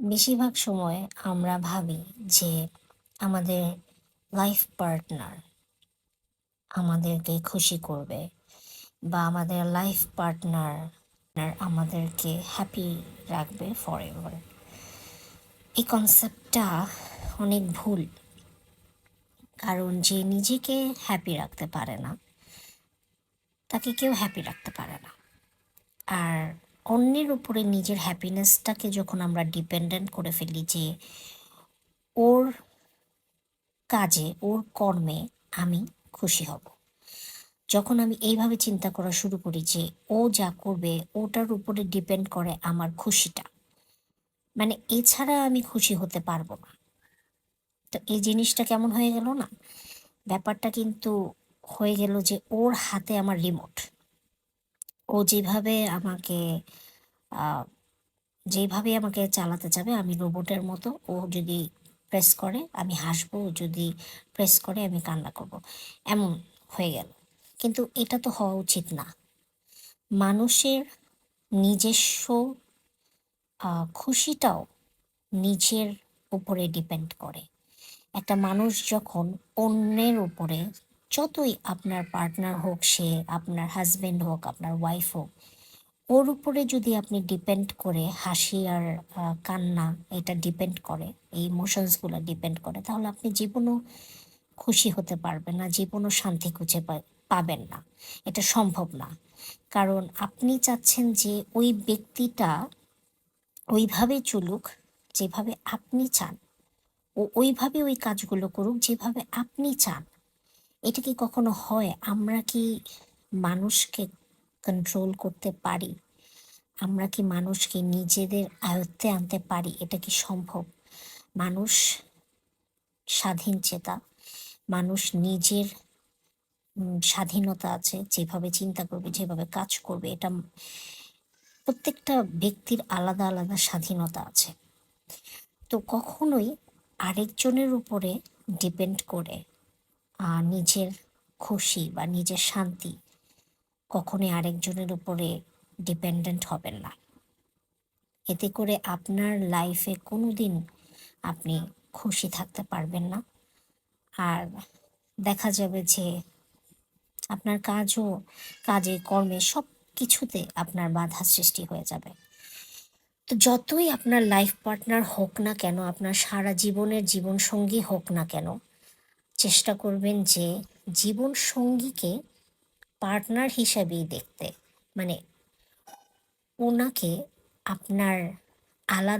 বেশিরভাগ সময় আমরা ভাবি যে আমাদের লাইফ পার্টনার আমাদেরকে খুশি করবে বা আমাদের লাইফ পার্টনার আমাদেরকে হ্যাপি রাখবে ফরএভার। এই কনসেপ্টটা অনেক ভুল, কারণ যে নিজেকে হ্যাপি রাখতে পারে না তাকে কেউ হ্যাপি রাখতে পারে না। আর অন্যের উপরে নিজের হ্যাপিনেসটাকে যখন আমরা ডিপেন্ডেন্ট করে ফেলি যে ওর কাজে ওর কর্মে আমি খুশি হব, যখন আমি এইভাবে চিন্তা করা শুরু করি যে ও যা করবে ওটার উপরে ডিপেন্ড করে আমার খুশিটা, মানে এছাড়া আমি খুশি হতে পারবো না, তো এই জিনিসটা কেমন হয়ে গেল না? ব্যাপারটা কিন্তু হয়ে গেল যে ওর হাতে আমার রিমোট। ও আহ, যেভাবে আমাকে চালাতে যাবে আমি রোবটের মতো। ও যদি প্রেস করে আমি হাসবো, ও যদি প্রেস করে আমি কান্না করব, এমন হয়ে গেল। কিন্তু এটা তো হওয়া উচিত না। মানুষের নিজস্ব খুশিটাও নিজের উপরে ডিপেন্ড করে। একটা মানুষ যখন অন্যের উপরে, যতই আপনার পার্টনার হোক, সে আপনার হাজবেন্ড হোক, আপনার ওয়াইফ হোক, ওর উপরে যদি আপনি ডিপেন্ড করে হাসি আর কান্না, এটা ডিপেন্ড করে, এই ইমোশনসগুলো ডিপেন্ড করে, তাহলে আপনি জীবনও খুশি হতে পারবেন না, জীবনও শান্তি খুঁজে পাবেন না। এটা সম্ভব না। কারণ আপনি চাচ্ছেন যে ওই ব্যক্তিটা ওইভাবে চলুক যেভাবে আপনি চান, ও ওইভাবে ওই কাজগুলো করুক যেভাবে আপনি চান। এটা কি কখনো হয়? আমরা কি মানুষকে কন্ট্রোল করতে পারি? আমরা কি মানুষকে নিজেদের আয়ত্তে আনতে পারি? এটা কি সম্ভব? মানুষ স্বাধীন চেতা, মানুষ নিজের স্বাধীনতা আছে, যেভাবে চিন্তা করবে, যেভাবে কাজ করবে, এটা প্রত্যেকটা ব্যক্তির আলাদা আলাদা স্বাধীনতা আছে। তো কখনোই আরেকজনের উপরে ডিপেন্ড করে নিজের খুশি বা নিজের শান্তি কখনোই আরেকজনের উপরে ডিপেন্ডেন্ট হবেন না। এতে করে আপনার লাইফে কোনো দিন আপনি খুশি থাকতে পারবেন না। আর দেখা যাবে যে আপনার কাজে কর্মে সব কিছুতে আপনার বাধা সৃষ্টি হয়ে যাবে। তো যতই আপনার লাইফ পার্টনার হোক না কেন, আপনার সারা জীবনের জীবনসঙ্গী হোক না কেন, চেষ্টা করবেন যে জীবন সঙ্গীকে পার্টনার হিসাবেই দেখতে, মানে ওনাকে আপনার আলাদা